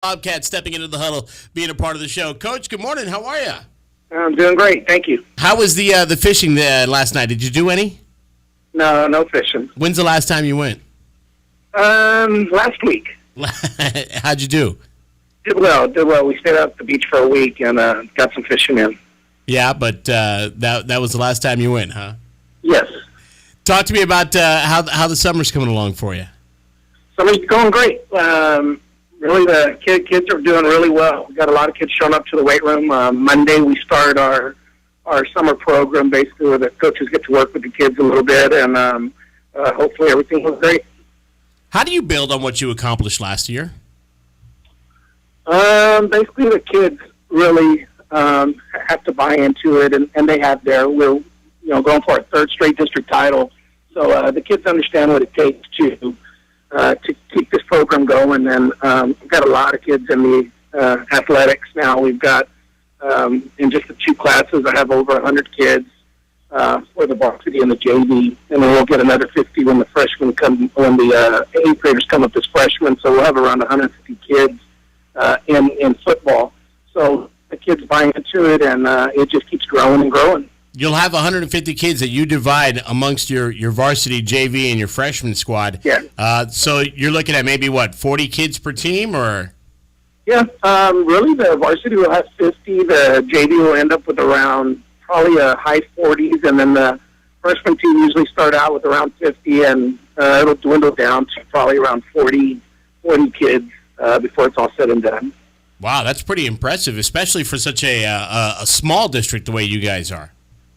Bobcat stepping into the huddle, being a part of the show. Coach, good morning. How are you? I'm doing great, thank you. How was the fishing last night? Did you do any? No fishing. When's the last time you went? Last week. How'd you do? Did well. We stayed out at the beach for a week and got some fishing in. Yeah, but that was the last time you went, huh? Yes. Talk to me about how the summer's coming along for you. Summer's going great. Really, the kids are doing really well. We got a lot of kids showing up to the weight room. Monday we start our summer program, basically, where the coaches get to work with the kids a little bit, and hopefully everything was great. How do you build on what you accomplished last year? Basically, the kids really have to buy into it, and they have there. We're going for our third straight district title, so the kids understand what it takes to keep this program going. And we've got a lot of kids in the athletics now. We've got, in just the two classes, I have over 100 kids for the varsity and the JV, and then we'll get another 50 when the eighth graders come up as freshmen. So we'll have around 150 kids in football. So the kids buy into it, and it just keeps growing and growing. You'll have 150 kids that you divide amongst your varsity, JV, and your freshman squad. Yeah. So you're looking at maybe, 40 kids per team, or? Yeah. Really, the varsity will have 50. The JV will end up with around probably a high 40s, and then the freshman team usually start out with around 50, and it'll dwindle down to probably around 40 kids before it's all said and done. Wow, that's pretty impressive, especially for such a small district the way you guys are.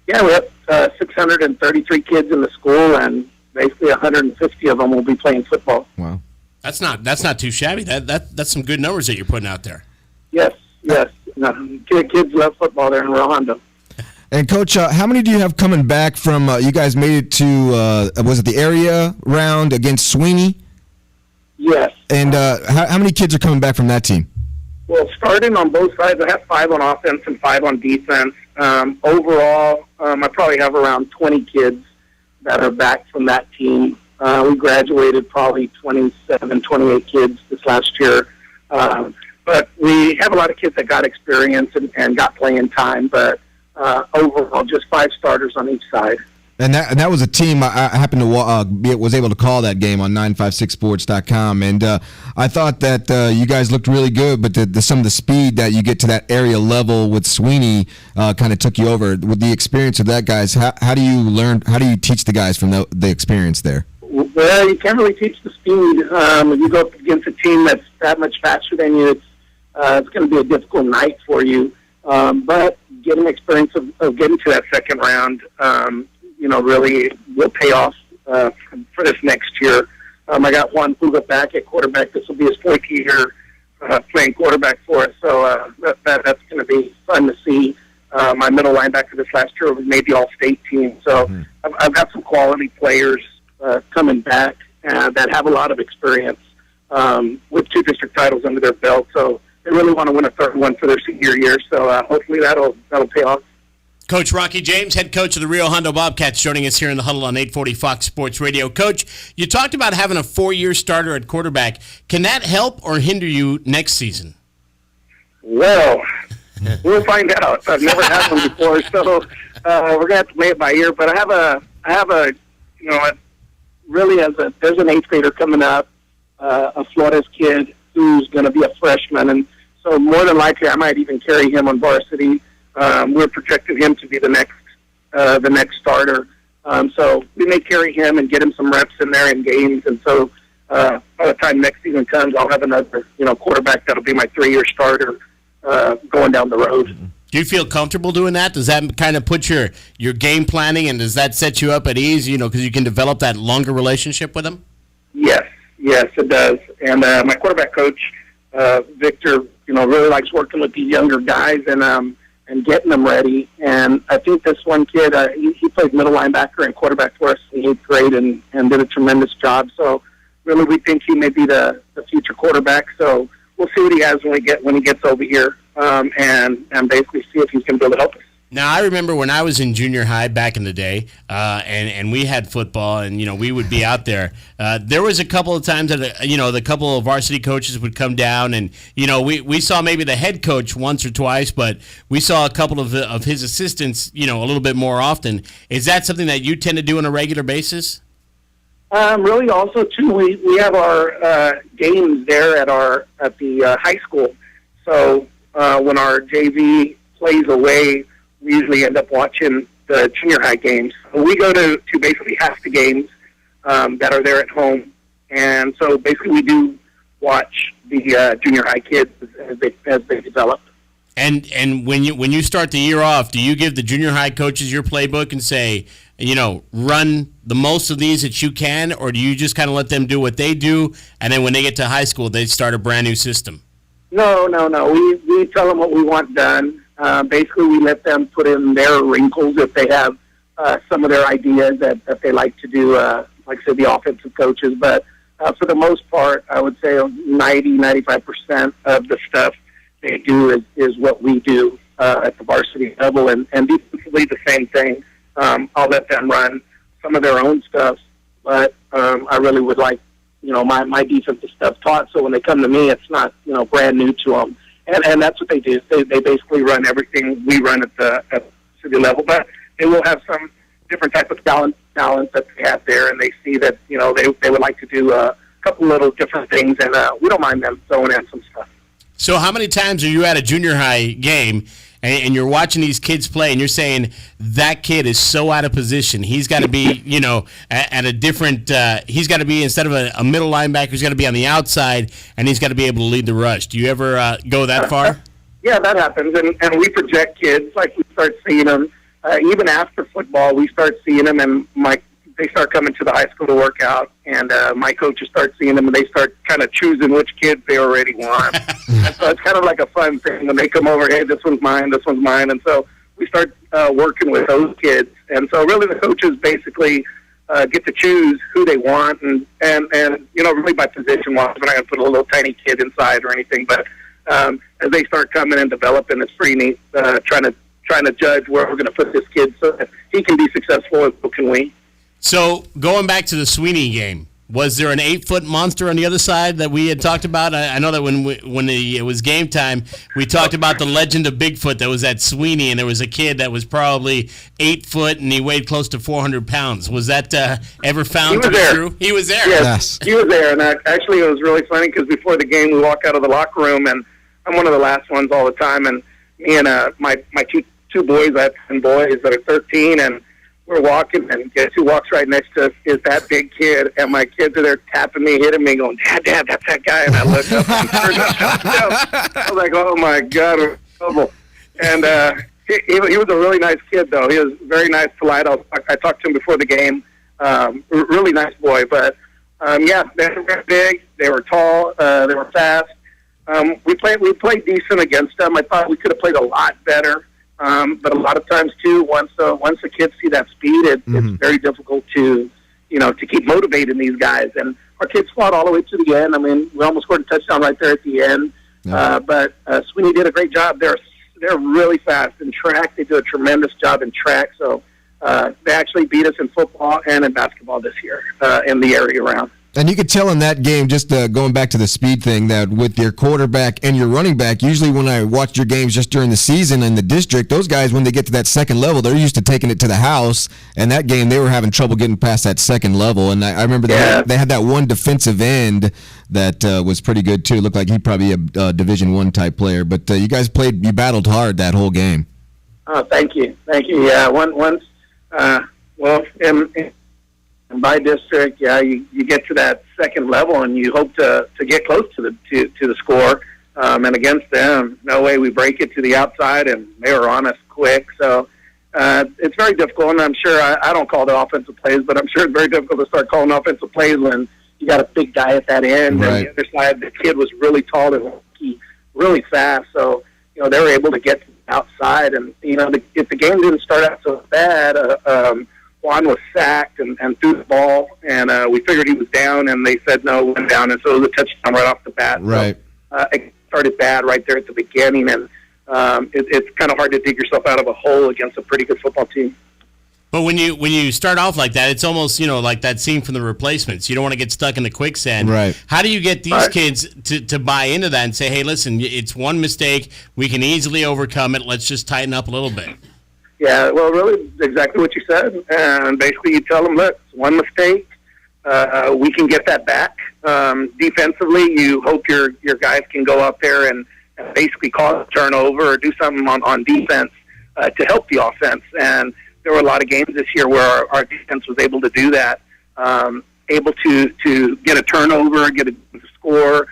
Yeah, we have 633 kids in the school, and basically 150 of them will be playing football. Wow, that's not too shabby. That's some good numbers that you're putting out there. Yes. Kids love football there in Rio Hondo. And Coach, how many do you have coming back from? You guys made it to was it the area round against Sweeney? Yes. And how many kids are coming back from that team? Well, starting on both sides, I have 5 on offense and 5 on defense. Overall, I probably have around 20 kids that are back from that team. We graduated probably 27, 28 kids this last year. But we have a lot of kids that got experience and got playing time, but overall, just 5 starters on each side. And that was a team I happened to was able to call that game on 956sports.com, and I thought that you guys looked really good, but some of the speed that you get to that area level with Sweeney kind of took you over. With the experience of that, guys, how do you teach the guys from the experience there? Well, you can't really teach the speed. If you go up against a team that's that much faster than you, it's going to be a difficult night for you. But getting experience of getting to that second round, really will pay off for this next year. I got one Puga back at quarterback. This will be his 4th year playing quarterback for us, so that's going to be fun to see. My middle linebacker this last year made the all-state team, so I've got some quality players coming back that have a lot of experience with 2 district titles under their belt, so they really want to win a 3rd one for their senior year, so hopefully that'll pay off. Coach Rocky James, head coach of the Rio Hondo Bobcats, joining us here in the huddle on 840 Fox Sports Radio. Coach, you talked about having a 4-year starter at quarterback. Can that help or hinder you next season? Well, we'll find out. I've never had one before, so we're going to have to play it by ear. But I have a really there's an 8th grader coming up, a Flores kid who's going to be a freshman, and so more than likely I might even carry him on varsity. We're projecting him to be the next starter. So we may carry him and get him some reps in there in games. And so by the time next season comes, I'll have another quarterback that'll be my 3-year starter going down the road. Do you feel comfortable doing that? Does that kind of put your game planning, and does that set you up at ease? Because you can develop that longer relationship with him. Yes, it does. And my quarterback coach, Victor, really likes working with these younger guys and getting them ready. And I think this one kid, he played middle linebacker and quarterback for us in 8th grade and did a tremendous job. So really we think he may be the future quarterback. So we'll see what he has when he gets over here and basically see if he's going to be able to help us. Now, I remember when I was in junior high back in the day, and we had football, and, we would be out there. There was a couple of times that, the couple of varsity coaches would come down, and, we saw maybe the head coach once or twice, but we saw a couple of his assistants, a little bit more often. Is that something that you tend to do on a regular basis? Really, also too, we have our games there at the high school. So when our JV plays away, we usually end up watching the junior high games. So we go to basically half the games that are there at home, and so basically we do watch the junior high kids as they develop. And when you start the year off, do you give the junior high coaches your playbook and say, run the most of these that you can, or do you just kind of let them do what they do, and then when they get to high school, they start a brand new system? No. We tell them what we want done. Basically, we let them put in their wrinkles if they have some of their ideas that they like to do, like I said, the offensive coaches. But for the most part, I would say 95% of the stuff they do is what we do at the varsity level. And defensively, the same thing. I'll let them run some of their own stuff, but I really would like, my defensive stuff taught. So when they come to me, it's not, brand new to them. And that's what they do. They basically run everything we run at the city level, but they will have some different type of talent that they have there, and they see that, they would like to do a couple little different things, and we don't mind them throwing in some stuff. So how many times are you at a junior high game and you're watching these kids play and you're saying that kid is so out of position? He's got to be, at a different he's got to be, instead of a middle linebacker, he's got to be on the outside, and he's got to be able to lead the rush. Do you ever go that far? Yeah, that happens, and we project kids. Like, we start seeing them even after football. We start seeing them, and they start coming to the high school to work out, and my coaches start seeing them, and they start kind of choosing which kids they already want. And so it's kind of like a fun thing when they come over, hey, this one's mine, and so we start working with those kids. And so really the coaches basically get to choose who they want, and really by position wise. We're not going to put a little tiny kid inside or anything, but as they start coming and developing, it's pretty neat trying to judge where we're going to put this kid so that he can be successful, and so can we. So going back to the Sweeney game, was there an 8-foot monster on the other side that we had talked about? I know that when it was game time, we talked about the legend of Bigfoot that was at Sweeney, and there was a kid that was probably 8 foot and he weighed close to 400 pounds. Was that ever found to be true? He was there. Yes, he was there, and actually it was really funny because before the game we walk out of the locker room, and I'm one of the last ones all the time, and me and my two boys, I have 10 boys that are 13, and we're walking, and guess who walks right next to us is that big kid, and my kids are there tapping me, hitting me, going, Dad, that's that guy. And I look up, and I was like, oh my God, we're in trouble. And he was a really nice kid, though. He was very nice, polite. I talked to him before the game. Really nice boy. But yeah, they were big, they were tall, they were fast. We played decent against them. I thought we could have played a lot better. But a lot of times too, once the kids see that speed, it's very difficult to keep motivating these guys. And our kids fought all the way to the end. I mean, we almost scored a touchdown right there at the end. Yeah. But Sweeney did a great job. They're really fast in track. They do a tremendous job in track. So they actually beat us in football and in basketball this year in the area round. And you could tell in that game, just going back to the speed thing, that with your quarterback and your running back, usually when I watched your games just during the season in the district, those guys, when they get to that second level, they're used to taking it to the house. And that game, they were having trouble getting past that second level. And I remember they had that one defensive end that was pretty good, too. It looked like he'd probably be a Division I type player. But you guys you battled hard that whole game. Oh, thank you. Yeah, once, in my district, you get to that second level, and you hope to get close to the score. And against them, no way, we break it to the outside, and they were on us quick. So it's very difficult, and I'm sure I don't call the offensive plays, but I'm sure it's very difficult to start calling offensive plays when you got a big guy at that end. Right. And the other side, the kid was really tall and lanky, really fast. So they were able to get to the outside, and if the game didn't start out so bad, Juan was sacked and threw the ball, and we figured he was down, and they said no, went down, and so it was a touchdown right off the bat. Right. So, it started bad right there at the beginning, and it's kind of hard to dig yourself out of a hole against a pretty good football team. But when you start off like that, it's almost, like that scene from The Replacements. You don't want to get stuck in the quicksand. Right. How do you get these kids to buy into that and say, hey, listen, it's one mistake. We can easily overcome it. Let's just tighten up a little bit. Yeah, well, really, exactly what you said. And basically you tell them, look, it's one mistake. We can get that back. Defensively, you hope your guys can go out there and basically cause a turnover or do something on defense to help the offense. And there were a lot of games this year where our defense was able to do that, able to get a turnover, get a score.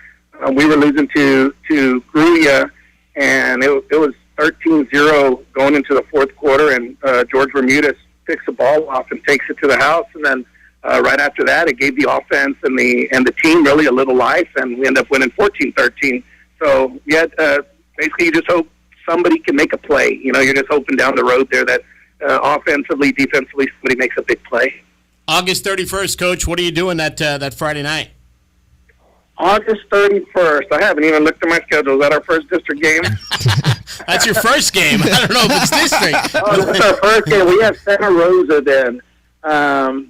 We were losing to Gruya, and it was 13-0 going into the fourth quarter, and George Bermudez picks the ball off and takes it to the house. And then right after that, it gave the offense and the team really a little life, and we end up winning 14-13. So, basically you just hope somebody can make a play. You're just hoping down the road there that offensively, defensively, somebody makes a big play. August 31st, Coach, what are you doing that Friday night? August 31st. I haven't even looked at my schedule. Is that our first district game? That's your first game. I don't know if it's district. That's our first game. We have Santa Rosa then.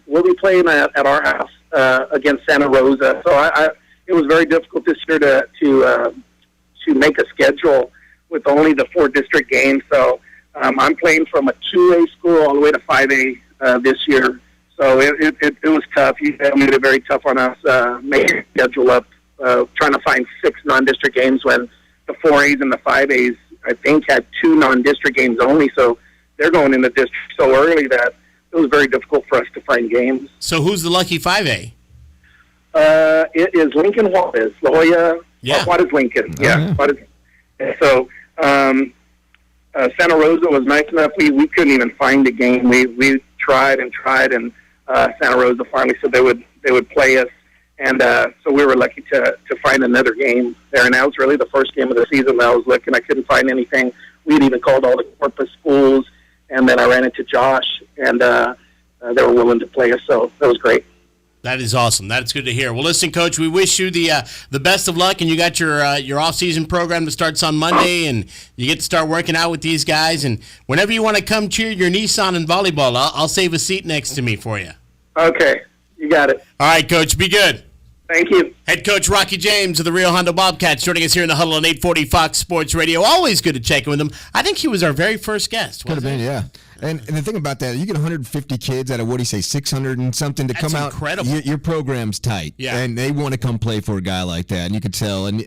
We'll be playing at our house against Santa Rosa. So it was very difficult this year to make a schedule with only the 4 district games. So I'm playing from a 2A school all the way to 5A this year. So it was tough. You made it very tough on us making a schedule up, trying to find 6 non-district games when the 4As and the 5As, I think, had 2 non-district games only. So they're going into district so early that it was very difficult for us to find games. So who's the lucky 5A? It is Lincoln Juarez, La Jolla. Yeah. Juarez Lincoln. Yeah. Juarez. So Santa Rosa was nice enough. We couldn't even find a game. We tried, and Santa Rosa finally said they would play us, and so we were lucky to find another game there. And that was really the first game of the season that I was looking. I couldn't find anything. We had even called all the Corpus schools, and then I ran into Josh, and they were willing to play us. So that was great. That is awesome. That's good to hear. Well, listen, Coach, we wish you the best of luck, and you got your off-season program that starts on Monday, and you get to start working out with these guys. And whenever you want to come cheer your Nissan in volleyball, I'll save a seat next to me for you. Okay, you got it. All right, Coach, be good. Thank you. Head coach Rocky James of the Rio Hondo Bobcats joining us here in the huddle on 840 Fox Sports Radio. Always good to check in with him. I think he was our very first guest. Could have been, yeah. And the thing about that, you get 150 kids out of, 600 and something to come out. Incredible. Your program's tight. Yeah. And they want to come play for a guy like that. And you could tell. And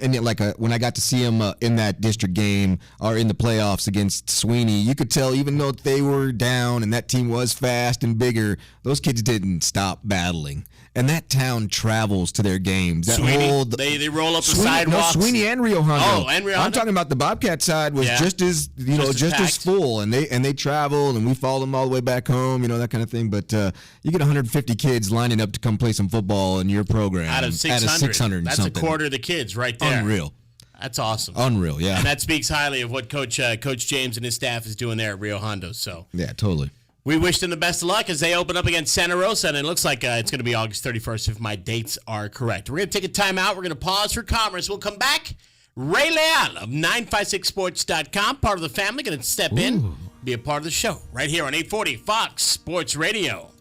when I got to see him in that district game or in the playoffs against Sweeney, you could tell even though they were down and that team was fast and bigger, those kids didn't stop battling. And that town travels to their games. That Sweeney, they roll up the sidewalks. No, Sweeney and Rio Hondo. Oh, and Rio Hondo. I'm talking about the Bobcat side was just as just as full, and they traveled, and we followed them all the way back home, that kind of thing. But you get 150 kids lining up to come play some football in your program out of 600. That's something. A quarter of the kids right there. Unreal. That's awesome. Unreal, yeah. And that speaks highly of what Coach James and his staff is doing there at Rio Hondo. So yeah, totally. We wish them the best of luck as they open up against Santa Rosa, and it looks like it's going to be August 31st if my dates are correct. We're going to take a timeout. We're going to pause for commerce. We'll come back. Ray Leal of 956sports.com, part of the family, going to step in, be a part of the show right here on 840 Fox Sports Radio.